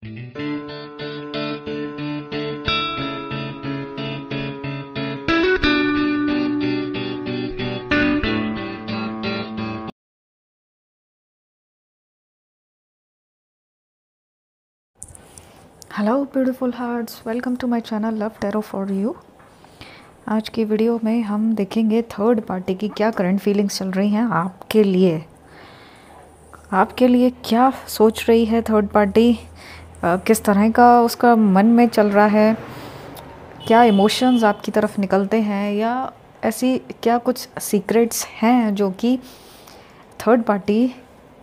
Hello beautiful hearts, welcome to my channel love tarot for you. आज की video में हम देखेंगे थर्ड पार्टी की क्या करंट फीलिंग्स चल रही हैं आपके लिए। आपके लिए क्या सोच रही है थर्ड पार्टी, किस तरह का उसका मन में चल रहा है, क्या इमोशंस आपकी तरफ निकलते हैं, या ऐसी क्या कुछ सीक्रेट्स हैं जो कि थर्ड पार्टी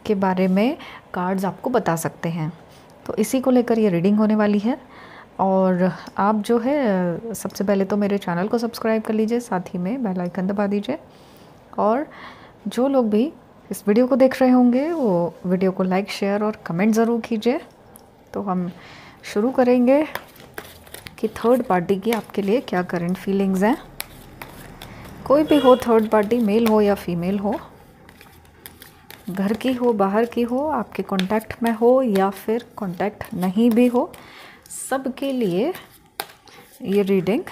के बारे में कार्ड्स आपको बता सकते हैं। तो इसी को लेकर ये रीडिंग होने वाली है। और आप जो है सबसे पहले तो मेरे चैनल को सब्सक्राइब कर लीजिए, साथ ही में बेल आइकन दबा दीजिए। और जो लोग भी इस वीडियो को देख रहे होंगे वो वीडियो को लाइक, शेयर और कमेंट ज़रूर कीजिए। तो हम शुरू करेंगे कि थर्ड पार्टी की आपके लिए क्या करंट फीलिंग्स हैं। कोई भी हो थर्ड पार्टी, मेल हो या फीमेल हो, घर की हो बाहर की हो, आपके कांटेक्ट में हो या फिर कांटेक्ट नहीं भी हो, सबके लिए ये रीडिंग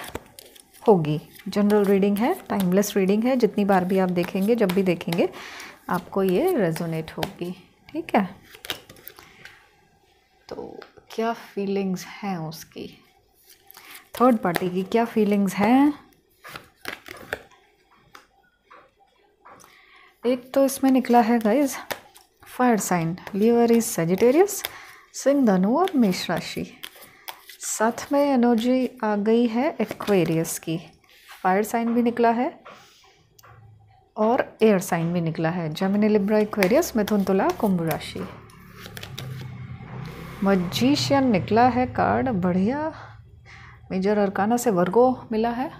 होगी। जनरल रीडिंग है, टाइमलेस रीडिंग है। जितनी बार भी आप देखेंगे, जब भी देखेंगे, आपको ये रेजोनेट होगी। ठीक है, तो क्या फीलिंग्स हैं उसकी, थर्ड पार्टी की क्या फीलिंग्स हैं। एक तो इसमें निकला है गाइज फायर साइन, लियो, एरीज, सजिटेरियस, सिंह, धनु और मेष राशि। साथ में एनर्जी आ गई है एक्वेरियस की। फायर साइन भी निकला है और एयर साइन भी निकला है, जेमिनी, लिब्रा, एक्वेरियस, मिथुन, तुला, कुंभ राशि। मैजिशियन निकला है कार्ड, बढ़िया। मेजर अरकाना से वर्गो मिला है।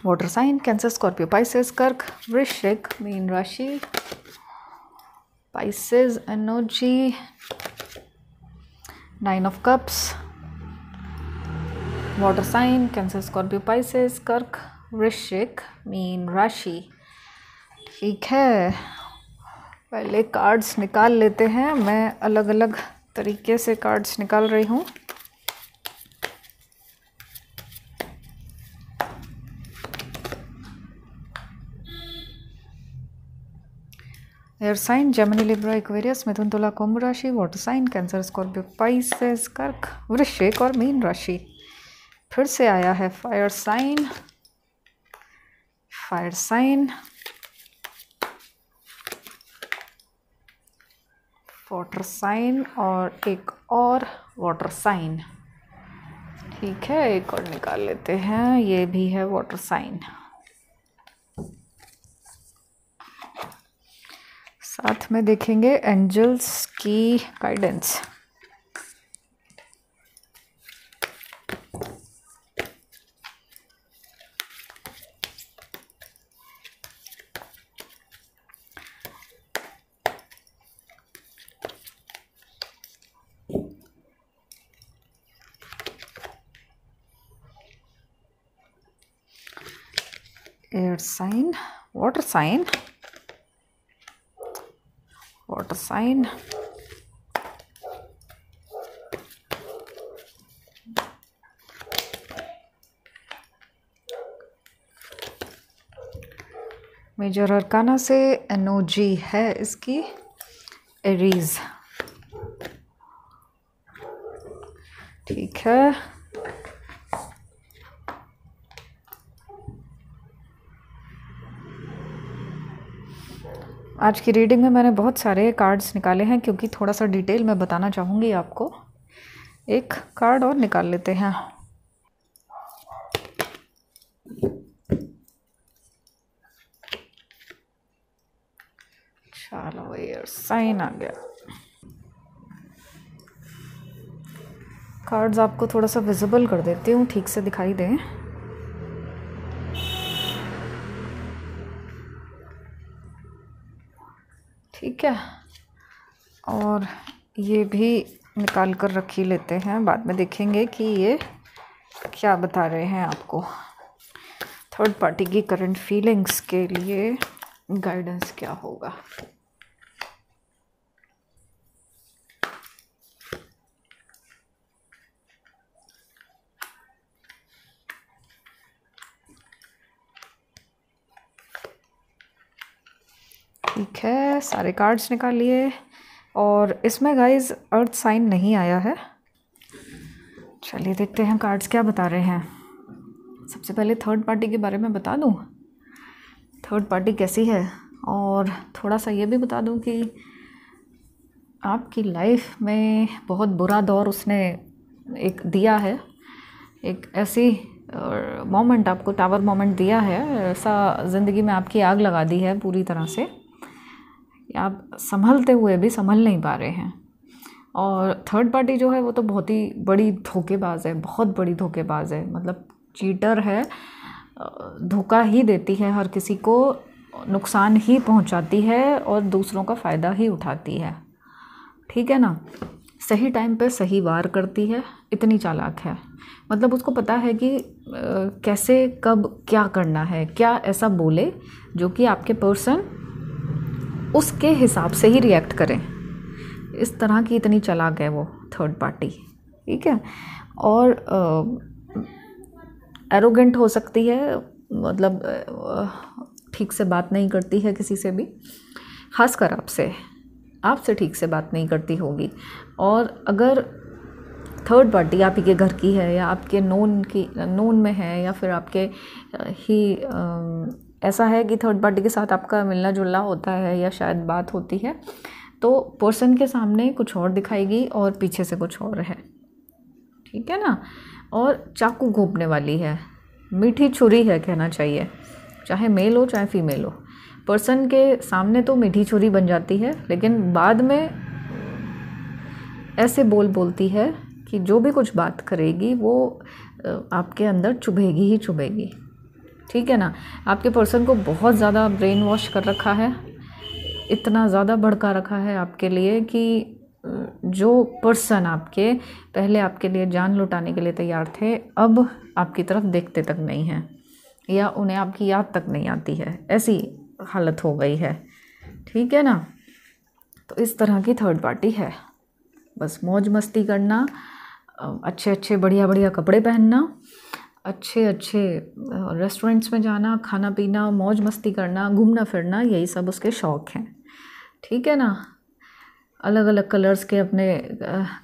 Water sign, Cancer, Scorpio, Pisces, कर्क, वृश्चिक, मीन राशि। Pisces energy, 9 of cups, water sign, Cancer, Scorpio, Pisces, कर्क, वृश्चिक, मीन राशि। ठीक है, पहले कार्ड्स निकाल लेते हैं। मैं अलग अलग तरीके से कार्ड्स निकाल रही हूँ। Air sign, Gemini, Libra, Aquarius, मिथुन, तुला, कुंभ राशि। Water sign, Cancer, Scorpio, Pisces, कर्क, वृश्चिक और मीन राशि। फिर से आया है fire sign, fire sign, water sign और एक और वाटर साइन। ठीक है, एक और निकाल लेते हैं, ये भी है वाटर साइन। साथ में देखेंगे एंजल्स की guidance. Air sign, water sign, water sign, major arcana से एनर्जी है इसकी एरीज। ठीक है, आज की रीडिंग में मैंने बहुत सारे कार्ड्स निकाले हैं क्योंकि थोड़ा सा डिटेल में बताना चाहूँगी आपको। एक कार्ड और निकाल लेते हैं। चलो, एयर साइन आ गया। कार्ड्स आपको थोड़ा सा विजिबल कर देती हूँ, ठीक से दिखाई दें। ठीक है, और ये भी निकाल कर रख ही लेते हैं, बाद में देखेंगे कि ये क्या बता रहे हैं आपको। थर्ड पार्टी की करंट फीलिंग्स के लिए गाइडेंस क्या होगा। ठीक है, सारे कार्ड्स निकाल लिए और इसमें गाइस अर्थ साइन नहीं आया है। चलिए देखते हैं कार्ड्स क्या बता रहे हैं। सबसे पहले थर्ड पार्टी के बारे में बता दूं, थर्ड पार्टी कैसी है, और थोड़ा सा ये भी बता दूं कि आपकी लाइफ में बहुत बुरा दौर उसने एक दिया है, एक ऐसी मोमेंट आपको टावर मोमेंट दिया है, ऐसा ज़िंदगी में आपकी आग लगा दी है पूरी तरह से, आप संभलते हुए भी संभल नहीं पा रहे हैं। और थर्ड पार्टी जो है वो तो बहुत ही बड़ी धोखेबाज है, बहुत बड़ी धोखेबाज है, मतलब चीटर है, धोखा ही देती है, हर किसी को नुकसान ही पहुंचाती है और दूसरों का फ़ायदा ही उठाती है। ठीक है ना, सही टाइम पे सही वार करती है, इतनी चालाक है। मतलब उसको पता है कि कैसे कब क्या करना है, क्या ऐसा बोले जो कि आपके पर्सन उसके हिसाब से ही रिएक्ट करें। इस तरह की इतनी चालाक है वो थर्ड पार्टी। ठीक है, और एरोगेंट हो सकती है, मतलब ठीक से बात नहीं करती है किसी से भी, खासकर आपसे ठीक से बात नहीं करती होगी। और अगर थर्ड पार्टी आप ही के घर की है या आपके नोन में है या फिर आपके ही ऐसा है कि थर्ड पार्टी के साथ आपका मिलना जुलना होता है या शायद बात होती है, तो पर्सन के सामने कुछ और दिखाएगी और पीछे से कुछ और है। ठीक है ना, और चाकू घोंपने वाली है, मीठी छुरी है कहना चाहिए, चाहे मेल हो चाहे फीमेल हो। पर्सन के सामने तो मीठी छुरी बन जाती है, लेकिन बाद में ऐसे बोलती है कि जो भी कुछ बात करेगी वो आपके अंदर चुभेगी ही चुभेगी। ठीक है ना, आपके पर्सन को बहुत ज़्यादा ब्रेन वॉश कर रखा है, इतना ज़्यादा भड़का रखा है आपके लिए कि जो पर्सन आपके पहले आपके लिए जान लुटाने के लिए तैयार थे, अब आपकी तरफ देखते तक नहीं हैं या उन्हें आपकी याद तक नहीं आती है, ऐसी हालत हो गई है। ठीक है ना, तो इस तरह की थर्ड पार्टी है। बस मौज मस्ती करना, अच्छे अच्छे बढ़िया बढ़िया कपड़े पहनना, अच्छे अच्छे रेस्टोरेंट्स में जाना, खाना पीना, मौज मस्ती करना, घूमना फिरना, यही सब उसके शौक़ हैं। ठीक है ना, अलग अलग कलर्स के अपने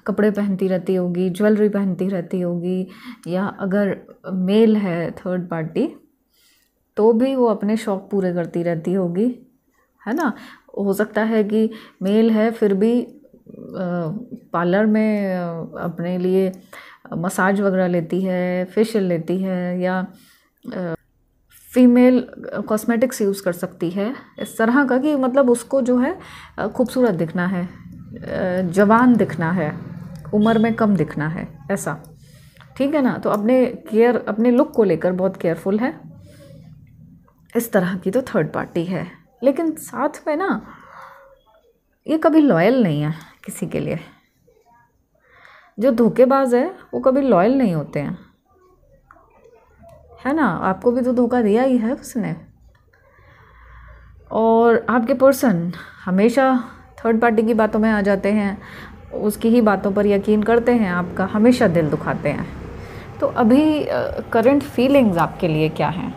कपड़े पहनती रहती होगी, ज्वेलरी पहनती रहती होगी, या अगर मेल है थर्ड पार्टी तो भी वो अपने शौक़ पूरे करती रहती होगी, है ना। हो सकता है कि मेल है फिर भी पार्लर में अपने लिए मसाज वगैरह लेती है, फेशियल लेती है, या फीमेल कॉस्मेटिक्स यूज़ कर सकती है, इस तरह का कि मतलब उसको जो है खूबसूरत दिखना है, जवान दिखना है, उम्र में कम दिखना है, ऐसा। ठीक है ना, तो अपने लुक को लेकर बहुत केयरफुल है। इस तरह की तो थर्ड पार्टी है, लेकिन साथ में ना ये कभी लॉयल नहीं है किसी के लिए। जो धोखेबाज है वो कभी लॉयल नहीं होते हैं, है ना। आपको भी तो धोखा दिया ही है उसने, और आपके पर्सन हमेशा थर्ड पार्टी की बातों में आ जाते हैं, उसकी ही बातों पर यकीन करते हैं, आपका हमेशा दिल दुखाते हैं। तो अभी करंट फीलिंग्स आपके लिए क्या हैं।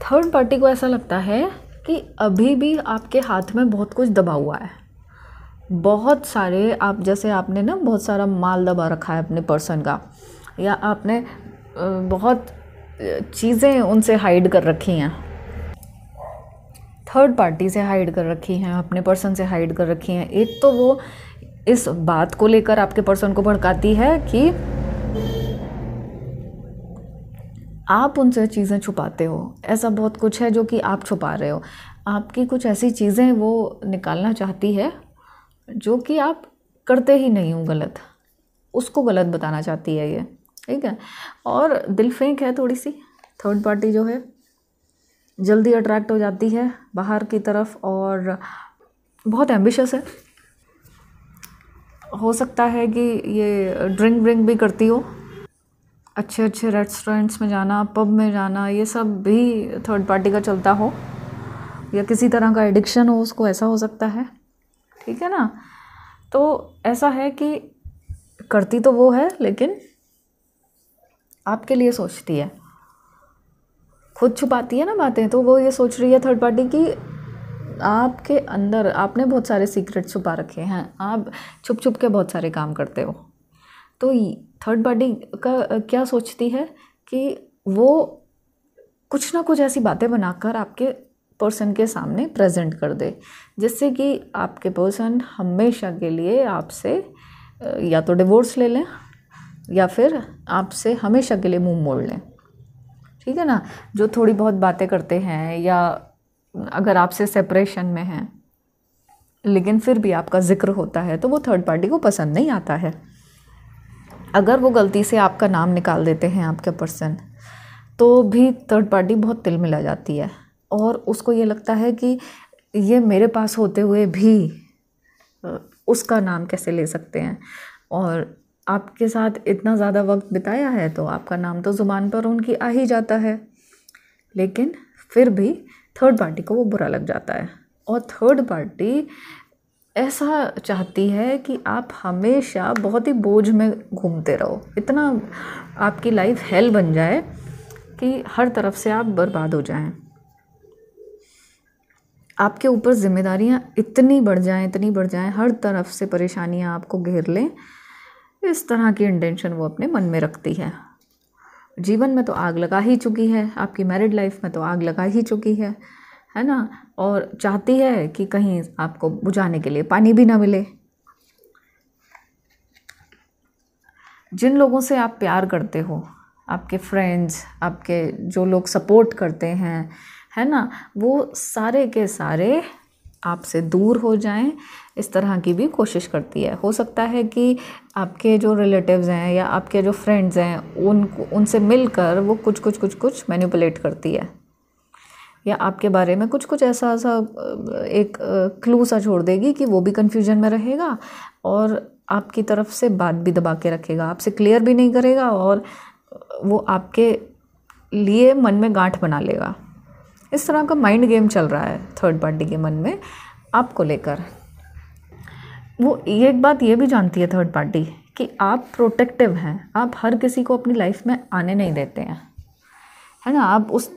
थर्ड पार्टी को ऐसा लगता है कि अभी भी आपके हाथ में बहुत कुछ दबा हुआ है, बहुत सारे जैसे आपने ना बहुत सारा माल दबा रखा है अपने पर्सन का, या आपने बहुत चीज़ें उनसे हाइड कर रखी हैं, थर्ड पार्टी से हाइड कर रखी हैं, अपने पर्सन से हाइड कर रखी हैं। एक तो वो इस बात को लेकर आपके पर्सन को भड़काती है कि आप उनसे चीज़ें छुपाते हो, ऐसा बहुत कुछ है जो कि आप छुपा रहे हो, आपकी कुछ ऐसी चीज़ें वो निकालना चाहती है जो कि आप करते ही नहीं हो, गलत, उसको गलत बताना चाहती है ये। ठीक है, और दिल फेंक है थोड़ी सी थर्ड पार्टी जो है, जल्दी अट्रैक्ट हो जाती है बाहर की तरफ, और बहुत एम्बिशियस है। हो सकता है कि ये ड्रिंक भी करती हो, अच्छे अच्छे रेस्टोरेंट्स में जाना, पब में जाना, ये सब भी थर्ड पार्टी का चलता हो, या किसी तरह का एडिक्शन हो उसको, ऐसा हो सकता है। ठीक है ना। तो ऐसा है कि करती तो वो है लेकिन आपके लिए सोचती है, खुद छुपाती है ना बातें। तो वो ये सोच रही है थर्ड पार्टी की आपके अंदर आपने बहुत सारे सीक्रेट छुपा रखे हैं, आप छुप छुप के बहुत सारे काम करते हो। तो थर्ड पार्टी का क्या सोचती है कि वो कुछ ना कुछ ऐसी बातें बनाकर आपके पर्सन के सामने प्रेजेंट कर दे, जिससे कि आपके पर्सन हमेशा के लिए आपसे या तो डिवोर्स ले लें या फिर आपसे हमेशा के लिए मुंह मोड़ लें। ठीक है ना। जो थोड़ी बहुत बातें करते हैं, या अगर आपसे सेपरेशन में हैं लेकिन फिर भी आपका जिक्र होता है, तो वो थर्ड पार्टी को पसंद नहीं आता है। अगर वो गलती से आपका नाम निकाल देते हैं आपके पर्सन, तो भी थर्ड पार्टी बहुत तिलमिला जाती है, और उसको ये लगता है कि ये मेरे पास होते हुए भी उसका नाम कैसे ले सकते हैं, और आपके साथ इतना ज़्यादा वक्त बिताया है तो आपका नाम तो ज़ुबान पर उनकी आ ही जाता है। लेकिन फिर भी थर्ड पार्टी को वो बुरा लग जाता है, और थर्ड पार्टी ऐसा चाहती है कि आप हमेशा बहुत ही बोझ में घूमते रहो, इतना आपकी लाइफ हेल बन जाए कि हर तरफ से आप बर्बाद हो जाएं, आपके ऊपर जिम्मेदारियां इतनी बढ़ जाएं, हर तरफ से परेशानियां आपको घेर लें। इस तरह की इंटेंशन वो अपने मन में रखती है। जीवन में तो आग लगा ही चुकी है, आपकी मैरिड लाइफ में तो आग लगा ही चुकी है ना। और चाहती है कि कहीं आपको बुझाने के लिए पानी भी ना मिले। जिन लोगों से आप प्यार करते हो, आपके फ्रेंड्स, आपके जो लोग सपोर्ट करते हैं, है ना, वो सारे के सारे आपसे दूर हो जाएं, इस तरह की भी कोशिश करती है। हो सकता है कि आपके जो रिलेटिव्स हैं या आपके जो फ्रेंड्स हैं उनसे मिलकर वो कुछ मैनिपुलेट करती है, या आपके बारे में कुछ ऐसा एक क्लू सा छोड़ देगी कि वो भी कन्फ्यूजन में रहेगा, और आपकी तरफ से बात भी दबा के रखेगा, आपसे क्लियर भी नहीं करेगा, और वो आपके लिए मन में गांठ बना लेगा। इस तरह का माइंड गेम चल रहा है थर्ड पार्टी के मन में आपको लेकर। वो एक बात ये भी जानती है थर्ड पार्टी कि आप प्रोटेक्टिव हैं, आप हर किसी को अपनी लाइफ में आने नहीं देते हैं, है ना। आप उस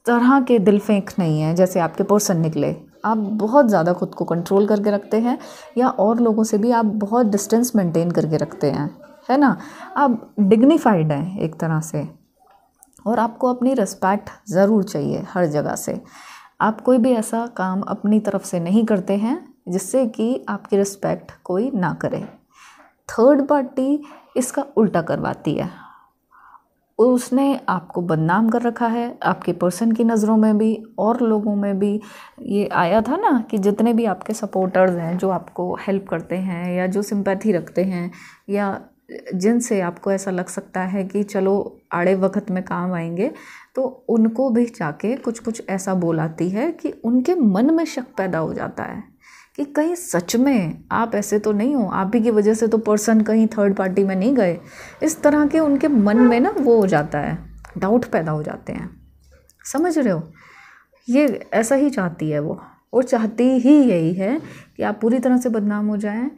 तरह के दिल फेंक नहीं हैं जैसे आपके पर्सन निकले। आप बहुत ज़्यादा खुद को कंट्रोल करके रखते हैं, या और लोगों से भी आप बहुत डिस्टेंस मेंटेन करके रखते हैं, है ना। आप डिग्निफाइड हैं एक तरह से, और आपको अपनी रिस्पेक्ट ज़रूर चाहिए हर जगह से। आप कोई भी ऐसा काम अपनी तरफ से नहीं करते हैं जिससे कि आपकी रिस्पेक्ट कोई ना करे। थर्ड पार्टी इसका उल्टा करवाती है। उसने आपको बदनाम कर रखा है, आपके पर्सन की नज़रों में भी और लोगों में भी। ये आया था ना कि जितने भी आपके सपोर्टर्स हैं, जो आपको हेल्प करते हैं या जो सिंपैथी रखते हैं, या जिनसे आपको ऐसा लग सकता है कि चलो आड़े वक्त में काम आएंगे, तो उनको भी जाके कुछ ऐसा बोलाती है कि उनके मन में शक पैदा हो जाता है कि कहीं सच में आप ऐसे तो नहीं हो, आप ही की वजह से तो पर्सन कहीं थर्ड पार्टी में नहीं गए। इस तरह के उनके मन में ना वो हो जाता है, डाउट पैदा हो जाते हैं। समझ रहे हो, ये ऐसा ही चाहती है वो, और चाहती ही यही है कि आप पूरी तरह से बदनाम हो जाएं,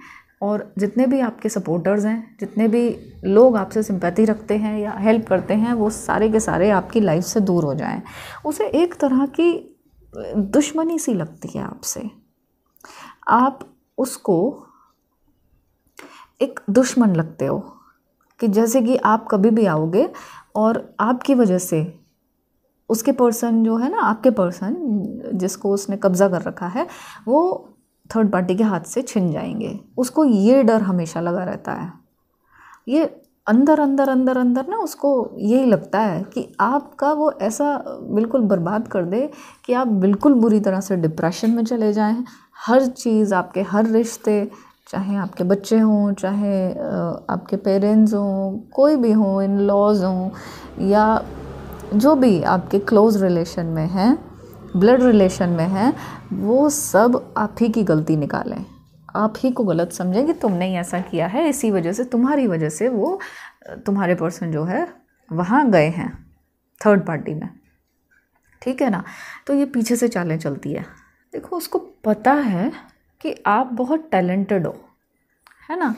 और जितने भी आपके सपोर्टर्स हैं, जितने भी लोग आपसे सिंपैथी रखते हैं या हेल्प करते हैं, वो सारे के सारे आपकी लाइफ से दूर हो जाएं। उसे एक तरह की दुश्मनी सी लगती है आपसे। आप उसको एक दुश्मन लगते हो कि जैसे कि आप कभी भी आओगे और आपकी वजह से उसके पर्सन जो है ना, आपके पर्सन जिसको उसने कब्ज़ा कर रखा है, वो थर्ड पार्टी के हाथ से छिन जाएंगे। उसको ये डर हमेशा लगा रहता है। ये अंदर ना उसको यही लगता है कि आपका वो ऐसा बिल्कुल बर्बाद कर दे कि आप बिल्कुल बुरी तरह से डिप्रेशन में चले जाएं। हर चीज़, आपके हर रिश्ते, चाहे आपके बच्चे हों, चाहे आपके पेरेंट्स हों, कोई भी हों, इन लॉज हों, या जो भी आपके क्लोज़ रिलेशन में हैं, ब्लड रिलेशन में हैं, वो सब आप ही की गलती निकालें, आप ही को गलत समझें कि तुमने ही ऐसा किया है, इसी वजह से, तुम्हारी वजह से वो तुम्हारे पर्सन जो है वहाँ गए हैं थर्ड पार्टी में, ठीक है ना। तो ये पीछे से चालें चलती है। देखो, उसको पता है कि आप बहुत टैलेंटेड हो, है ना।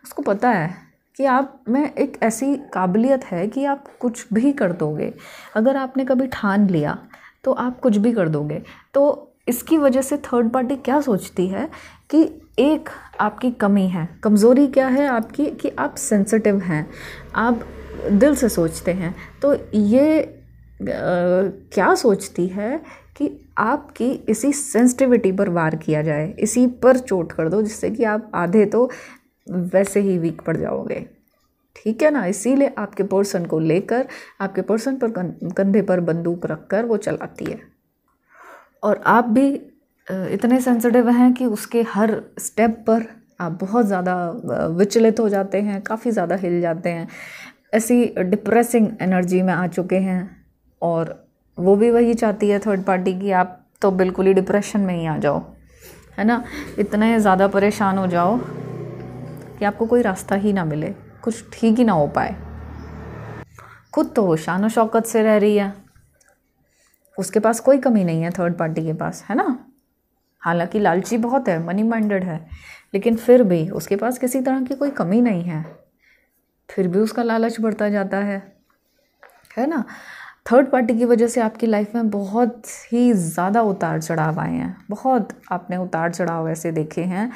उसको पता है कि आप में एक ऐसी काबिलियत है कि आप कुछ भी कर दोगे। अगर आपने कभी ठान लिया तो आप कुछ भी कर दोगे। तो इसकी वजह से थर्ड पार्टी क्या सोचती है कि एक आपकी कमी है, कमज़ोरी क्या है आपकी, कि आप सेंसिटिव हैं, आप दिल से सोचते हैं। तो ये क्या सोचती है कि आपकी इसी सेंसिटिविटी पर वार किया जाए, इसी पर चोट कर दो, जिससे कि आप आधे तो वैसे ही वीक पड़ जाओगे, ठीक है ना। इसीलिए आपके पर्सन को लेकर, आपके पर्सन पर कंधे पर बंदूक रखकर वो चलाती है। और आप भी इतने सेंसिटिव हैं कि उसके हर स्टेप पर आप बहुत ज़्यादा विचलित हो जाते हैं, काफ़ी ज़्यादा हिल जाते हैं, ऐसी डिप्रेसिंग एनर्जी में आ चुके हैं। और वो भी वही चाहती है थर्ड पार्टी की आप तो बिल्कुल ही डिप्रेशन में ही आ जाओ, है ना। इतने ज़्यादा परेशान हो जाओ कि आपको कोई रास्ता ही ना मिले, कुछ ठीक ही ना हो पाए। खुद तो वो शान शौकत से रह रही है, उसके पास कोई कमी नहीं है थर्ड पार्टी के पास, है ना। हालांकि लालची बहुत है, मनी माइंडेड है, लेकिन फिर भी उसके पास किसी तरह की कोई कमी नहीं है, फिर भी उसका लालच बढ़ता जाता है ना। थर्ड पार्टी की वजह से आपकी लाइफ में बहुत ही ज़्यादा उतार चढ़ाव आए हैं, बहुत आपने उतार चढ़ाव ऐसे देखे हैं,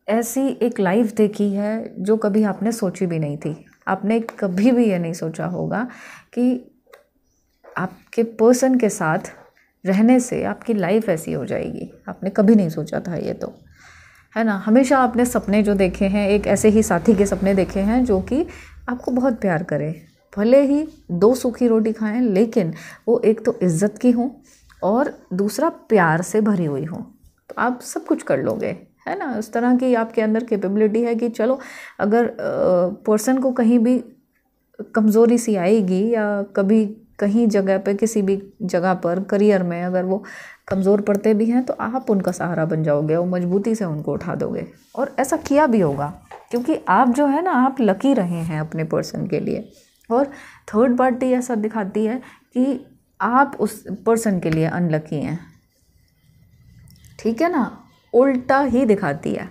ऐसी एक लाइफ देखी है जो कभी आपने सोची भी नहीं थी। आपने कभी भी ये नहीं सोचा होगा कि आपके पर्सन के साथ रहने से आपकी लाइफ ऐसी हो जाएगी, आपने कभी नहीं सोचा था ये तो, है ना। हमेशा आपने सपने जो देखे हैं, एक ऐसे ही साथी के सपने देखे हैं जो कि आपको बहुत प्यार करे, भले ही 2 सूखी रोटी खाएं, लेकिन वो एक तो इज्जत की हो और दूसरा प्यार से भरी हुई हो, तो आप सब कुछ कर लोगे, है ना। इस तरह की आपके अंदर कैपेबिलिटी है कि चलो, अगर पर्सन को कहीं भी कमज़ोरी सी आएगी या कभी कहीं जगह पे, किसी भी जगह पर करियर में अगर वो कमज़ोर पड़ते भी हैं, तो आप उनका सहारा बन जाओगे, वो मजबूती से उनको उठा दोगे। और ऐसा किया भी होगा, क्योंकि आप जो है ना, आप लकी रहे हैं अपने पर्सन के लिए। और थर्ड पार्टी ऐसा दिखाती है कि आप उस पर्सन के लिए अनलकी हैं, ठीक है ना, उल्टा ही दिखाती है।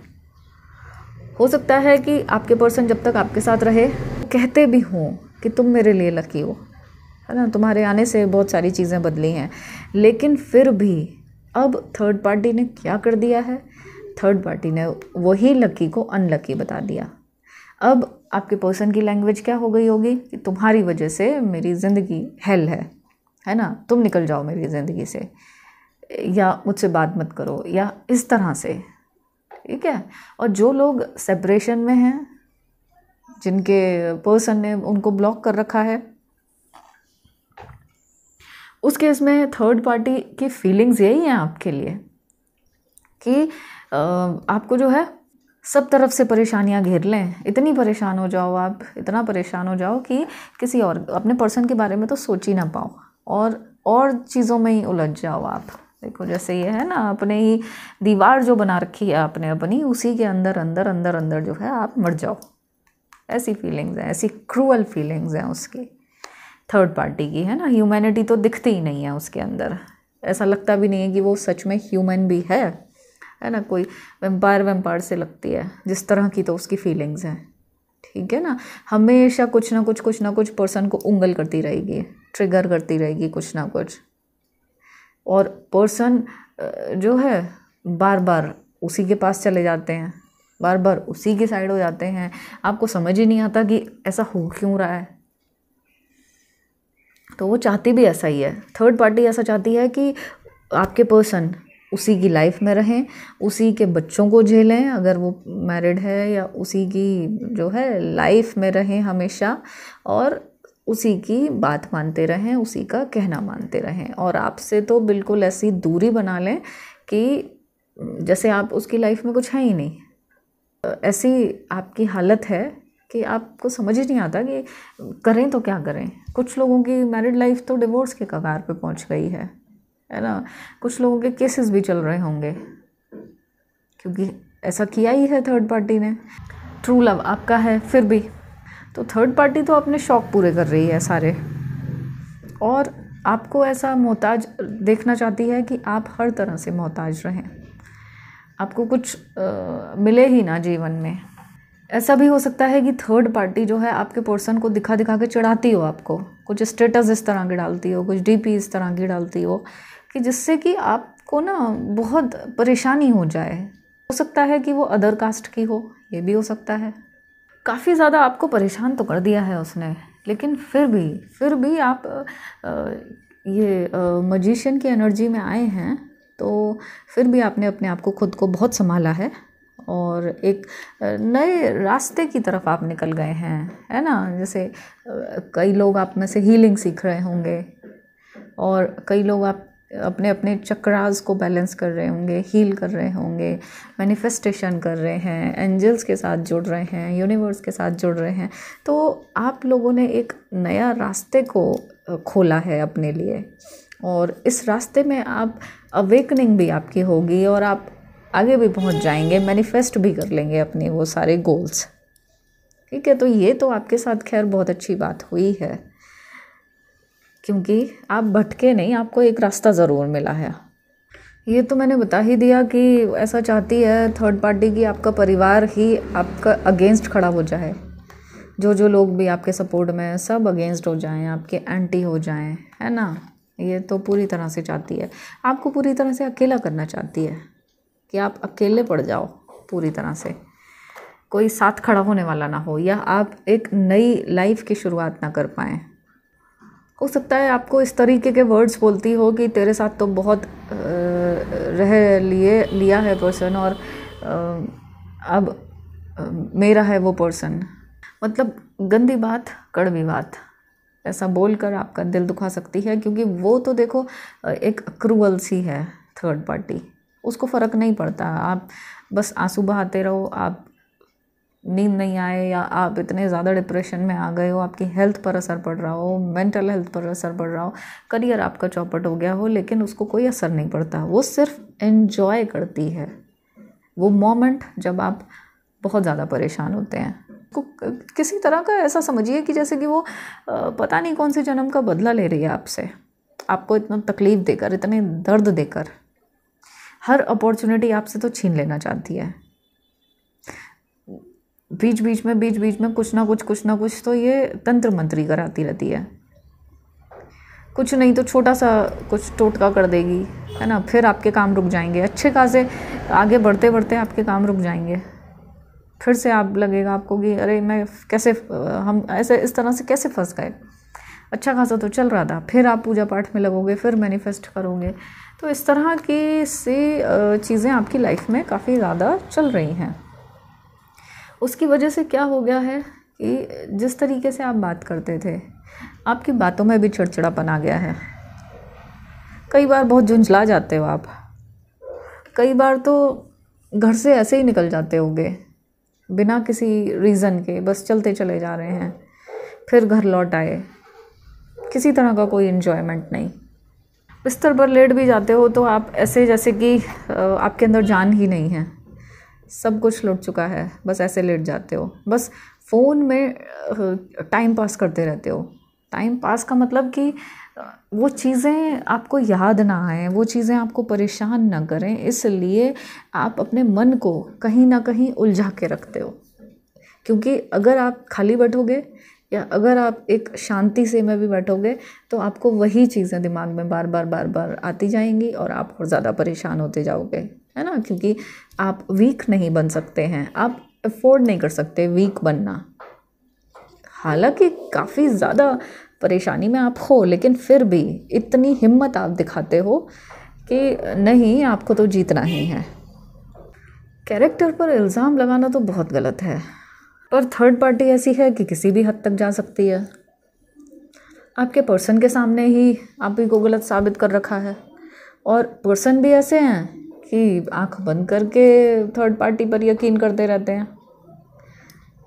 हो सकता है कि आपके पर्सन जब तक आपके साथ रहे कहते भी हों कि तुम मेरे लिए लकी हो, है ना, तुम्हारे आने से बहुत सारी चीज़ें बदली हैं, लेकिन फिर भी अब थर्ड पार्टी ने क्या कर दिया है, थर्ड पार्टी ने वही लकी को अनलकी बता दिया। अब आपके पर्सन की लैंग्वेज क्या हो गई होगी कि तुम्हारी वजह से मेरी ज़िंदगी हेल है ना, तुम निकल जाओ मेरी ज़िंदगी से, या मुझसे बात मत करो, या इस तरह से, ठीक है। और जो लोग सेपरेशन में हैं, जिनके पर्सन ने उनको ब्लॉक कर रखा है, उस केस में थर्ड पार्टी की फीलिंग्स यही हैं आपके लिए कि आपको जो है सब तरफ से परेशानियां घेर लें, इतनी परेशान हो जाओ आप, इतना परेशान हो जाओ कि किसी और अपने पर्सन के बारे में तो सोच ही ना पाओ और चीज़ों में ही उलझ जाओ आप। देखो, जैसे ये है ना, अपने ही दीवार जो बना रखी है आपने अपनी, उसी के अंदर अंदर अंदर अंदर जो है आप मर जाओ। ऐसी फीलिंग्स हैं, ऐसी क्रूअल फीलिंग्स हैं उसकी, थर्ड पार्टी की, है ना। ह्यूमैनिटी तो दिखती ही नहीं है उसके अंदर, ऐसा लगता भी नहीं है कि वो सच में ह्यूमन भी है ना। कोई वैम्पायर से लगती है जिस तरह की तो उसकी फीलिंग्स हैं, ठीक है ना। हमेशा कुछ ना कुछ पर्सन को उंगल करती रहेगी, ट्रिगर करती रहेगी कुछ ना कुछ, और पर्सन जो है बार बार उसी के पास चले जाते हैं, बार बार उसी की साइड हो जाते हैं। आपको समझ ही नहीं आता कि ऐसा हो क्यों रहा है। तो वो चाहती भी ऐसा ही है, थर्ड पार्टी ऐसा चाहती है कि आपके पर्सन उसी की लाइफ में रहें, उसी के बच्चों को झेलें अगर वो मैरिड है, या उसी की जो है लाइफ में रहें हमेशा, और उसी की बात मानते रहें, उसी का कहना मानते रहें, और आपसे तो बिल्कुल ऐसी दूरी बना लें कि जैसे आप उसकी लाइफ में कुछ है ही नहीं। ऐसी आपकी हालत है कि आपको समझ ही नहीं आता कि करें तो क्या करें। कुछ लोगों की मैरिड लाइफ तो डिवोर्स के कगार पे पहुंच गई है ना। कुछ लोगों के केसेस भी चल रहे होंगे, क्योंकि ऐसा किया ही है थर्ड पार्टी ने। ट्रू लव आपका है फिर भी, तो थर्ड पार्टी तो अपने शौक पूरे कर रही है सारे, और आपको ऐसा मोहताज देखना चाहती है कि आप हर तरह से मोहताज रहें, आपको कुछ मिले ही ना जीवन में। ऐसा भी हो सकता है कि थर्ड पार्टी जो है आपके पर्सन को दिखा दिखा के चढ़ाती हो, आपको कुछ स्टेटस इस तरह की डालती हो, कुछ डीपी इस तरह की डालती हो कि जिससे कि आपको ना बहुत परेशानी हो जाए। हो सकता है कि वो अदर कास्ट की हो, ये भी हो सकता है। काफ़ी ज़्यादा आपको परेशान तो कर दिया है उसने, लेकिन फिर भी आप ये मजिशियन की एनर्जी में आए हैं, तो फिर भी आपने अपने आप को खुद को बहुत संभाला है और एक नए रास्ते की तरफ आप निकल गए हैं, है ना। जैसे कई लोग आप में से हीलिंग सीख रहे होंगे, और कई लोग आप अपने अपने चक्रास को बैलेंस कर रहे होंगे, हील कर रहे होंगे, मैनिफेस्टेशन कर रहे हैं, एंजल्स के साथ जुड़ रहे हैं, यूनिवर्स के साथ जुड़ रहे हैं। तो आप लोगों ने एक नया रास्ते को खोला है अपने लिए, और इस रास्ते में आप अवेकनिंग भी आपकी होगी और आप आगे भी पहुंच जाएंगे, मैनिफेस्ट भी कर लेंगे अपने वो सारे गोल्स। ठीक है, तो ये तो आपके साथ खैर बहुत अच्छी बात हुई है, क्योंकि आप भटके नहीं, आपको एक रास्ता ज़रूर मिला है। ये तो मैंने बता ही दिया कि ऐसा चाहती है थर्ड पार्टी की आपका परिवार ही आपका अगेंस्ट खड़ा हो जाए, जो लोग भी आपके सपोर्ट में हैं सब अगेंस्ट हो जाएं, आपके एंटी हो जाएं, है ना। ये तो पूरी तरह से चाहती है, आपको पूरी तरह से अकेला करना चाहती है कि आप अकेले पड़ जाओ पूरी तरह से, कोई साथ खड़ा होने वाला ना हो, या आप एक नई लाइफ की शुरुआत ना कर पाएँ। हो सकता है आपको इस तरीके के वर्ड्स बोलती हो कि तेरे साथ तो बहुत लिया है पर्सन, और अब मेरा है वो पर्सन। मतलब गंदी बात, कड़वी बात, ऐसा बोलकर आपका दिल दुखा सकती है, क्योंकि वो तो देखो एक क्रूअल सी है थर्ड पार्टी, उसको फ़र्क नहीं पड़ता। आप बस आंसू बहाते रहो, आप नींद नहीं आए, या आप इतने ज़्यादा डिप्रेशन में आ गए हो, आपकी हेल्थ पर असर पड़ रहा हो, मेंटल हेल्थ पर असर पड़ रहा हो, करियर आपका चौपट हो गया हो, लेकिन उसको कोई असर नहीं पड़ता। वो सिर्फ एंजॉय करती है वो मोमेंट जब आप बहुत ज़्यादा परेशान होते हैं। तो किसी तरह का ऐसा समझिए कि जैसे कि वो पता नहीं कौन से जन्म का बदला ले रही है आपसे, आपको इतना तकलीफ़ देकर, इतने दर्द देकर, हर अपॉर्चुनिटी आपसे तो छीन लेना चाहती है। बीच बीच में कुछ ना कुछ तो ये तंत्र मंत्री कराती रहती है। कुछ नहीं तो छोटा सा कुछ टोटका कर देगी, है ना, फिर आपके काम रुक जाएंगे, अच्छे खासे आगे बढ़ते बढ़ते आपके काम रुक जाएंगे, फिर से आप लगेगा आपको कि अरे मैं कैसे, हम ऐसे इस तरह से कैसे फंस गए। अच्छा खासा तो चल रहा था, फिर आप पूजा पाठ में लगोगे, फिर मैनिफेस्ट करोगे। तो इस तरह की चीज़ें आपकी लाइफ में काफ़ी ज़्यादा चल रही हैं। उसकी वजह से क्या हो गया है कि जिस तरीके से आप बात करते थे, आपकी बातों में भी चिड़चिड़ापन आ गया है। कई बार बहुत झुंझला जाते हो आप, कई बार तो घर से ऐसे ही निकल जाते होगे बिना किसी रीज़न के, बस चलते चले जा रहे हैं, फिर घर लौट आए, किसी तरह का कोई इन्जॉयमेंट नहीं। बिस्तर पर लेट भी जाते हो तो आप ऐसे जैसे कि आपके अंदर जान ही नहीं है, सब कुछ लुट चुका है, बस ऐसे लेट जाते हो, बस फ़ोन में टाइम पास करते रहते हो। टाइम पास का मतलब कि वो चीज़ें आपको याद ना आए, वो चीज़ें आपको परेशान ना करें, इसलिए आप अपने मन को कहीं ना कहीं उलझा के रखते हो। क्योंकि अगर आप खाली बैठोगे या अगर आप एक शांति से में भी बैठोगे तो आपको वही चीज़ें दिमाग में बार बार आती जाएंगी और आप और ज़्यादा परेशान होते जाओगे, है ना। क्योंकि आप वीक नहीं बन सकते हैं, आप अफोर्ड नहीं कर सकते वीक बनना। हालांकि काफ़ी ज़्यादा परेशानी में आप हो, लेकिन फिर भी इतनी हिम्मत आप दिखाते हो कि नहीं, आपको तो जीतना ही है। कैरेक्टर पर इल्ज़ाम लगाना तो बहुत गलत है, पर थर्ड पार्टी ऐसी है कि किसी भी हद तक जा सकती है। आपके पर्सन के सामने ही आप ही को गलत साबित कर रखा है, और पर्सन भी ऐसे हैं कि आंख बंद करके थर्ड पार्टी पर यकीन करते रहते हैं।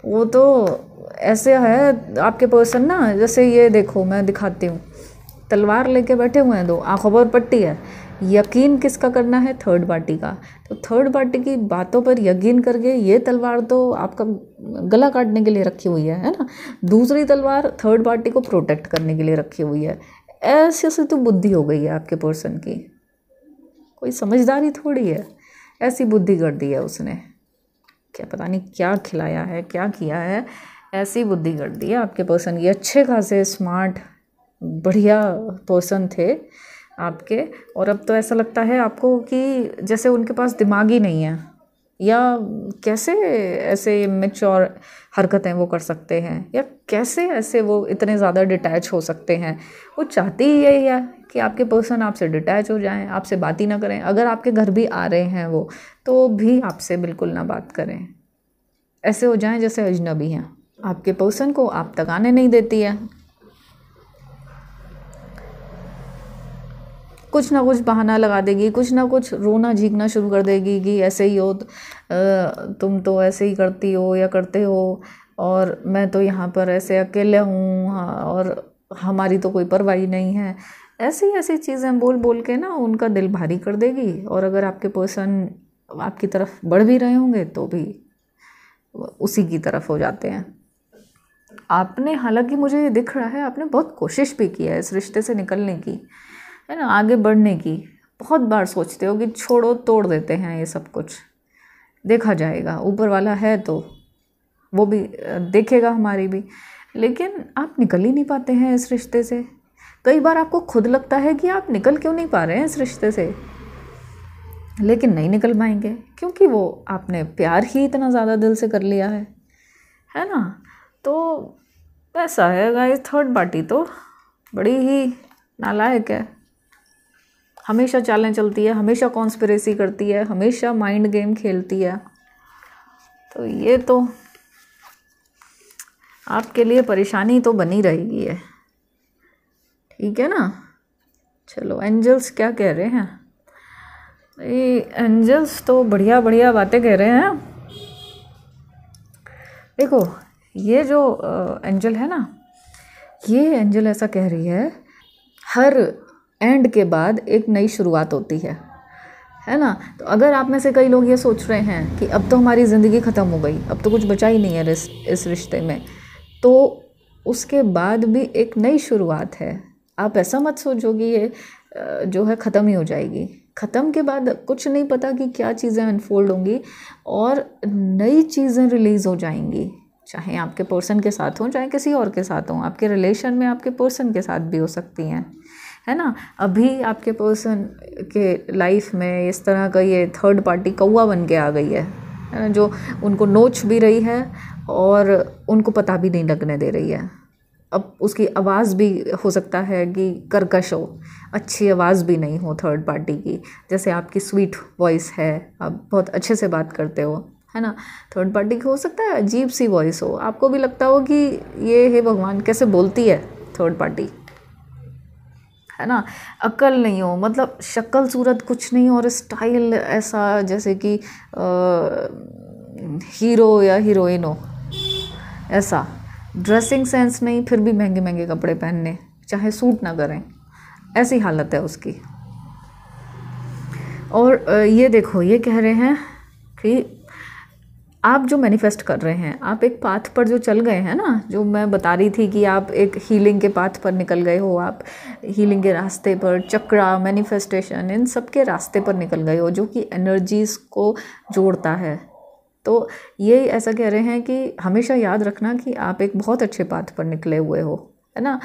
वो तो ऐसे है आपके पर्सन ना, जैसे ये देखो मैं दिखाती हूँ, तलवार लेके बैठे हुए हैं, दो आंखों पर पट्टी है। यकीन किसका करना है? थर्ड पार्टी का। तो थर्ड पार्टी की बातों पर यकीन करके ये तलवार तो आपका गला काटने के लिए रखी हुई है ना। दूसरी तलवार थर्ड पार्टी को प्रोटेक्ट करने के लिए रखी हुई है। ऐसे से तो बुद्धि हो गई है आपके पर्सन की, कोई समझदारी थोड़ी है, ऐसी बुद्धि कर दी है उसने। क्या पता नहीं क्या खिलाया है, क्या किया है, ऐसी बुद्धि कर दी है आपके पर्सन की। अच्छे खासे स्मार्ट बढ़िया पर्सन थे आपके, और अब तो ऐसा लगता है आपको कि जैसे उनके पास दिमाग ही नहीं है, या कैसे ऐसे मैच्योर हरकतें वो कर सकते हैं, या कैसे ऐसे वो इतने ज़्यादा डिटैच हो सकते हैं। वो चाहती ही यही है कि आपके पर्सन आपसे डिटैच हो जाएं, आपसे बात ही ना करें। अगर आपके घर भी आ रहे हैं वो, तो भी आपसे बिल्कुल ना बात करें, ऐसे हो जाएं जैसे अजनबी हैं। आपके पर्सन को आप तक आने नहीं देती है, कुछ ना कुछ बहाना लगा देगी, कुछ ना कुछ रोना झींकना शुरू कर देगी कि ऐसे ही हो, तुम तो ऐसे ही करती हो या करते हो, और मैं तो यहाँ पर ऐसे अकेले हूँ, और हमारी तो कोई परवाही नहीं है। ऐसी ऐसी चीज़ें बोल बोल के ना उनका दिल भारी कर देगी। और अगर आपके पर्सन आपकी तरफ बढ़ भी रहे होंगे तो भी उसी की तरफ हो जाते हैं। आपने, हालांकि मुझे ये दिख रहा है, आपने बहुत कोशिश भी की है इस रिश्ते से निकलने की, है ना, आगे बढ़ने की। बहुत बार सोचते हो कि छोड़ो, तोड़ देते हैं ये सब कुछ, देखा जाएगा, ऊपर वाला है तो वो भी देखेगा हमारी भी। लेकिन आप निकल ही नहीं पाते हैं इस रिश्ते से। कई बार आपको खुद लगता है कि आप निकल क्यों नहीं पा रहे हैं इस रिश्ते से, लेकिन नहीं निकल पाएंगे, क्योंकि वो आपने प्यार ही इतना ज़्यादा दिल से कर लिया है ना। तो ऐसा है गाइस, थर्ड पार्टी तो बड़ी ही नालायक है, हमेशा चालें चलती है, हमेशा कॉन्स्पिरेसी करती है, हमेशा माइंड गेम खेलती है। तो ये तो आपके लिए परेशानी तो बनी रहेगी है, ठीक है ना। चलो, एंजल्स क्या कह रहे हैं? ये एंजल्स तो बढ़िया बढ़िया बातें कह रहे हैं। देखो, ये जो एंजल है ना, ये एंजल ऐसा कह रही है, हर एंड के बाद एक नई शुरुआत होती है ना। तो अगर आप में से कई लोग ये सोच रहे हैं कि अब तो हमारी ज़िंदगी ख़त्म हो गई, अब तो कुछ बचा ही नहीं है इस रिश्ते में, तो उसके बाद भी एक नई शुरुआत है। आप ऐसा मत सोचो कि ये जो है ख़त्म ही हो जाएगी। ख़त्म के बाद कुछ नहीं पता कि क्या चीज़ें अनफोल्ड होंगी, और नई चीज़ें रिलीज़ हो जाएंगी, चाहे आपके पर्सन के साथ हों, चाहे किसी और के साथ हों। आपके रिलेशन में आपके पर्सन के साथ भी हो सकती हैं, है ना। अभी आपके पर्सन के लाइफ में इस तरह का ये थर्ड पार्टी कौवा बन के आ गई है ना, जो उनको नोच भी रही है और उनको पता भी नहीं लगने दे रही है। अब उसकी आवाज़ भी हो सकता है कि कर्कश हो, अच्छी आवाज़ भी नहीं हो थर्ड पार्टी की। जैसे आपकी स्वीट वॉइस है, आप बहुत अच्छे से बात करते हो, है ना, थर्ड पार्टी की हो सकता है अजीब सी वॉइस हो, आपको भी लगता हो कि ये हे भगवान कैसे बोलती है थर्ड पार्टी, है ना। अकल नहीं हो, मतलब शक्ल सूरत कुछ नहीं, और स्टाइल ऐसा जैसे कि हीरो या हीरोइन हो, ऐसा ड्रेसिंग सेंस नहीं, फिर भी महंगे महंगे कपड़े पहनने, चाहे सूट ना करें, ऐसी हालत है उसकी। और ये देखो, ये कह रहे हैं कि आप जो मैनिफेस्ट कर रहे हैं, आप एक पाथ पर जो चल गए हैं ना, जो मैं बता रही थी कि आप एक हीलिंग के पाथ पर निकल गए हो, आप हीलिंग के रास्ते पर, चक्रा, मैनिफेस्टेशन, इन सब के रास्ते पर निकल गए हो, जो कि एनर्जीज़ को जोड़ता है। तो ये ऐसा कह रहे हैं कि हमेशा याद रखना कि आप एक बहुत अच्छे पाथ पर निकले हुए हो, है ना,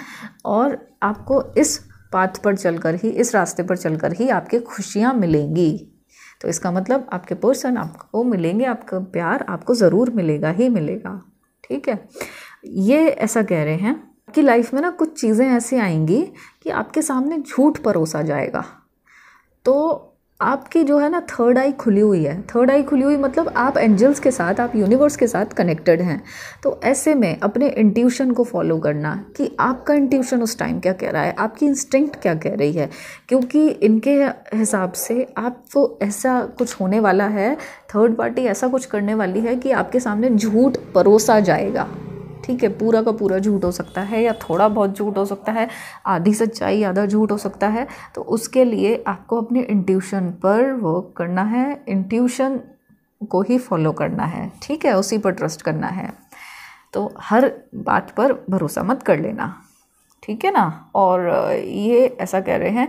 और आपको इस पाथ पर चलकर ही, इस रास्ते पर चलकर ही आपकी खुशियाँ मिलेंगी। तो इसका मतलब आपके पर्सन आपको मिलेंगे, आपका प्यार आपको ज़रूर मिलेगा ही मिलेगा, ठीक है। ये ऐसा कह रहे हैं कि लाइफ में ना कुछ चीज़ें ऐसी आएंगी कि आपके सामने झूठ परोसा जाएगा। तो आपकी जो है ना थर्ड आई खुली हुई है। थर्ड आई खुली हुई मतलब आप एंजल्स के साथ, आप यूनिवर्स के साथ कनेक्टेड हैं। तो ऐसे में अपने इंट्यूशन को फॉलो करना कि आपका इंट्यूशन उस टाइम क्या कह रहा है, आपकी इंस्टिंक्ट क्या कह रही है, क्योंकि इनके हिसाब से आपको ऐसा कुछ होने वाला है, थर्ड पार्टी ऐसा कुछ करने वाली है कि आपके सामने झूठ परोसा जाएगा, ठीक है। पूरा का पूरा झूठ हो सकता है, या थोड़ा बहुत झूठ हो सकता है, आधी सच्चाई आधा झूठ हो सकता है। तो उसके लिए आपको अपने इंट्यूशन पर वर्क करना है। इंट्यूशन को ही फॉलो करना है, ठीक है, उसी पर ट्रस्ट करना है। तो हर बात पर भरोसा मत कर लेना, ठीक है ना। और ये ऐसा कह रहे हैं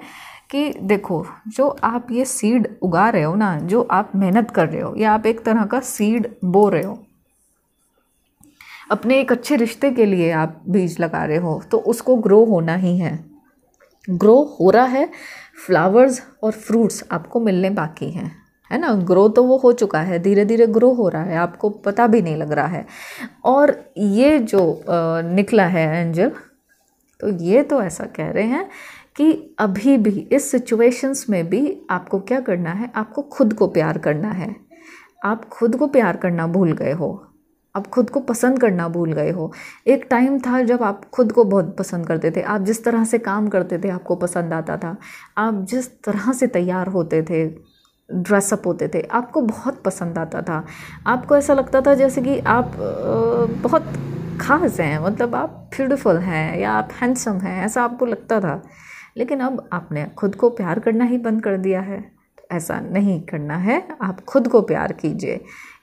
कि देखो, जो आप ये सीड उगा रहे हो ना, जो आप मेहनत कर रहे हो, या आप एक तरह का सीड बो रहे हो, अपने एक अच्छे रिश्ते के लिए आप बीज लगा रहे हो, तो उसको ग्रो होना ही है। ग्रो हो रहा है, फ्लावर्स और फ्रूट्स आपको मिलने बाकी हैं, है ना। ग्रो तो वो हो चुका है, धीरे धीरे ग्रो हो रहा है, आपको पता भी नहीं लग रहा है। और ये जो निकला है एंजल, तो ये तो ऐसा कह रहे हैं कि अभी भी इस सिचुएशंस में भी आपको क्या करना है, आपको खुद को प्यार करना है। आप खुद को प्यार करना भूल गए हो, आप खुद को पसंद करना भूल गए हो। एक टाइम था जब आप खुद को बहुत पसंद करते थे, आप जिस तरह से काम करते थे आपको पसंद आता था, आप जिस तरह से तैयार होते थे, ड्रेसअप होते थे, आपको बहुत पसंद आता था। आपको ऐसा लगता था जैसे कि आप बहुत खास हैं, मतलब आप ब्यूटीफुल हैं या आप हैंडसम हैं, ऐसा आपको लगता था। लेकिन अब आपने खुद को प्यार करना ही बंद कर दिया है। तो ऐसा नहीं करना है, आप खुद को प्यार कीजिए,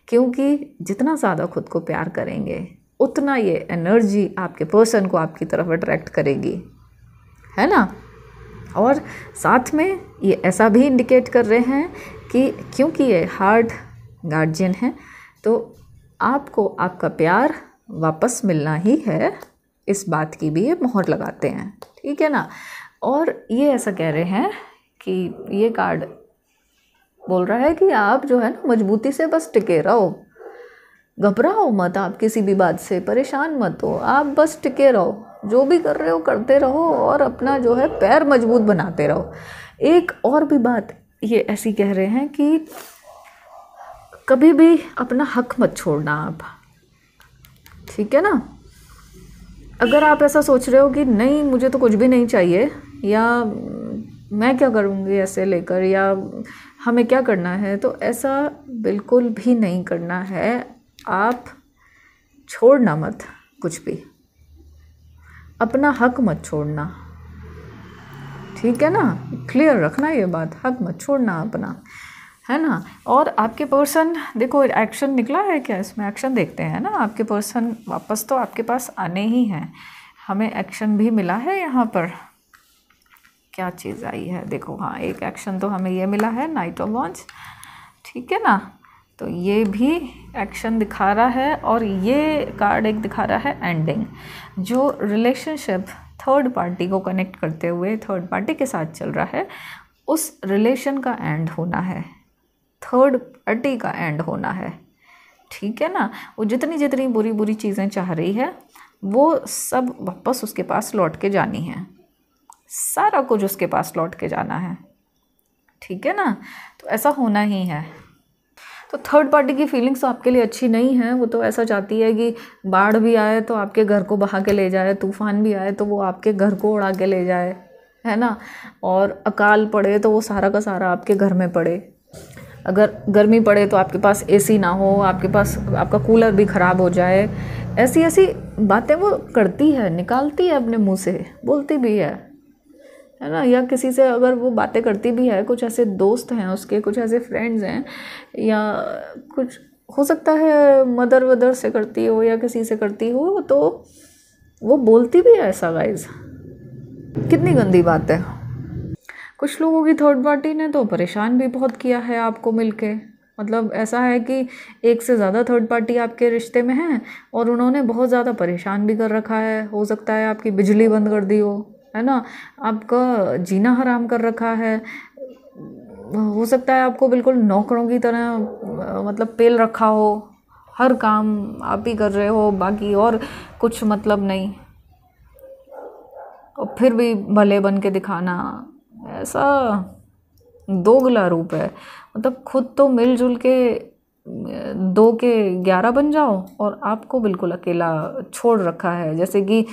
क्योंकि जितना ज़्यादा खुद को प्यार करेंगे उतना ये एनर्जी आपके पर्सन को आपकी तरफ अट्रैक्ट करेगी, है ना। और साथ में ये ऐसा भी इंडिकेट कर रहे हैं कि क्योंकि ये हार्ट गार्जियन है, तो आपको आपका प्यार वापस मिलना ही है, इस बात की भी ये मोहर लगाते हैं, ठीक है ना। और ये ऐसा कह रहे हैं कि ये कार्ड बोल रहा है कि आप जो है ना, मजबूती से बस टिके रहो, घबराओ मत, आप किसी भी बात से परेशान मत हो, आप बस टिके रहो, जो भी कर रहे हो करते रहो और अपना जो है पैर मजबूत बनाते रहो। एक और भी बात ये ऐसी कह रहे हैं कि कभी भी अपना हक मत छोड़ना आप, ठीक है ना। अगर आप ऐसा सोच रहे हो कि नहीं मुझे तो कुछ भी नहीं चाहिए, या मैं क्या करूँगी ऐसे लेकर, या हमें क्या करना है, तो ऐसा बिल्कुल भी नहीं करना है। आप छोड़ना मत कुछ भी, अपना हक मत छोड़ना, ठीक है ना। क्लियर रखना ये बात, हक मत छोड़ना अपना, है ना। और आपके पर्सन, देखो एक्शन निकला है क्या, इसमें एक्शन देखते हैं ना। आपके पर्सन वापस तो आपके पास आने ही हैं, हमें एक्शन भी मिला है यहाँ पर। क्या चीज़ आई है देखो, हाँ एक एक्शन तो हमें ये मिला है, नाइट ऑफ वॉन्ड्स, ठीक है ना। तो ये भी एक्शन दिखा रहा है, और ये कार्ड एक दिखा रहा है एंडिंग, जो रिलेशनशिप थर्ड पार्टी को कनेक्ट करते हुए थर्ड पार्टी के साथ चल रहा है, उस रिलेशन का एंड होना है, थर्ड पार्टी का एंड होना है, ठीक है ना। वो जितनी जितनी बुरी बुरी चीज़ें चाह रही है वो सब वापस उसके पास लौट के जानी है, सारा कुछ उसके पास लौट के जाना है, ठीक है ना। तो ऐसा होना ही है। तो थर्ड पार्टी की फीलिंग्स तो आपके लिए अच्छी नहीं है, वो तो ऐसा चाहती है कि बाढ़ भी आए तो आपके घर को बहा के ले जाए, तूफान भी आए तो वो आपके घर को उड़ा के ले जाए, है ना। और अकाल पड़े तो वो सारा का सारा आपके घर में पड़े, अगर गर्मी पड़े तो आपके पास एसी ना हो, आपके पास आपका कूलर भी ख़राब हो जाए, ऐसी ऐसी बातें वो करती है, निकालती है अपने मुंह से, बोलती भी है ना। या किसी से अगर वो बातें करती भी है, कुछ ऐसे दोस्त हैं उसके, कुछ ऐसे फ्रेंड्स हैं, या कुछ हो सकता है मदर वदर से करती हो या किसी से करती हो, तो वो बोलती भी है ऐसा। गाइस कितनी गंदी बात है। कुछ लोगों की थर्ड पार्टी ने तो परेशान भी बहुत किया है आपको मिलके, मतलब ऐसा है कि एक से ज़्यादा थर्ड पार्टी आपके रिश्ते में है और उन्होंने बहुत ज़्यादा परेशान भी कर रखा है। हो सकता है आपकी बिजली बंद कर दी हो, है ना, आपका जीना हराम कर रखा है, हो सकता है आपको बिल्कुल नौकरों की तरह मतलब पेल रखा हो, हर काम आप ही कर रहे हो, बाकी और कुछ मतलब नहीं, और फिर भी भले बन के दिखाना, ऐसा दोगला रूप है। मतलब खुद तो मिलजुल के 2 के 11 बन जाओ और आपको बिल्कुल अकेला छोड़ रखा है, जैसे कि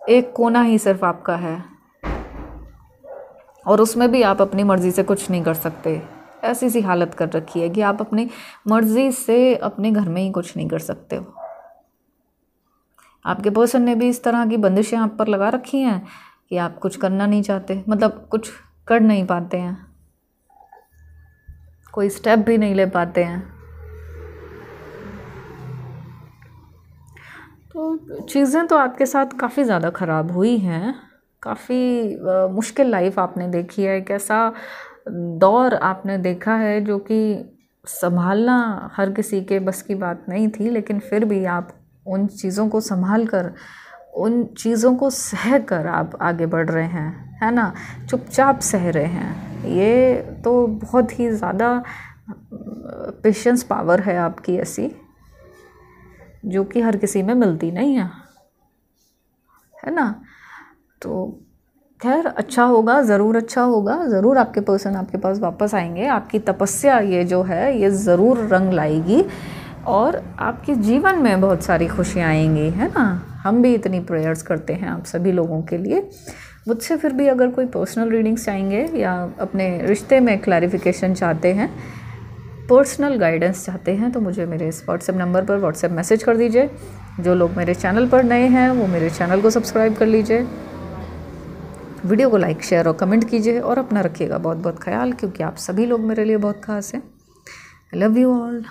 एक कोना ही सिर्फ आपका है और उसमें भी आप अपनी मर्ज़ी से कुछ नहीं कर सकते। ऐसी सी हालत कर रखी है कि आप अपनी मर्ज़ी से अपने घर में ही कुछ नहीं कर सकते हो। आपके पर्सन ने भी इस तरह की बंदिशें आप पर लगा रखी हैं कि आप कुछ करना नहीं चाहते, मतलब कुछ कर नहीं पाते हैं, कोई स्टेप भी नहीं ले पाते हैं, तो चीज़ें तो आपके साथ काफ़ी ज़्यादा ख़राब हुई हैं, काफ़ी मुश्किल लाइफ आपने देखी है, एक ऐसा दौर आपने देखा है जो कि संभालना हर किसी के बस की बात नहीं थी, लेकिन फिर भी आप उन चीज़ों को संभाल कर, उन चीज़ों को सह कर आप आगे बढ़ रहे हैं, है ना, चुपचाप सह रहे हैं। ये तो बहुत ही ज़्यादा पेशेंस पावर है आपकी ऐसी, जो कि हर किसी में मिलती नहीं है ना। तो खैर अच्छा होगा, ज़रूर अच्छा होगा, ज़रूर आपके पर्सन आपके पास वापस आएंगे। आपकी तपस्या ये जो है ये ज़रूर रंग लाएगी और आपके जीवन में बहुत सारी खुशियाँ आएंगी, है ना। हम भी इतनी प्रेयर्स करते हैं आप सभी लोगों के लिए। मुझसे फिर भी अगर कोई पर्सनल रीडिंग्स चाहेंगे या अपने रिश्ते में क्लैरिफिकेशन चाहते हैं, पर्सनल गाइडेंस चाहते हैं, तो मुझे मेरे इस व्हाट्सएप नंबर पर व्हाट्सएप मैसेज कर दीजिए। जो लोग मेरे चैनल पर नए हैं वो मेरे चैनल को सब्सक्राइब कर लीजिए, वीडियो को लाइक शेयर और कमेंट कीजिए और अपना रखिएगा बहुत बहुत ख्याल, क्योंकि आप सभी लोग मेरे लिए बहुत खास हैं। I love you all.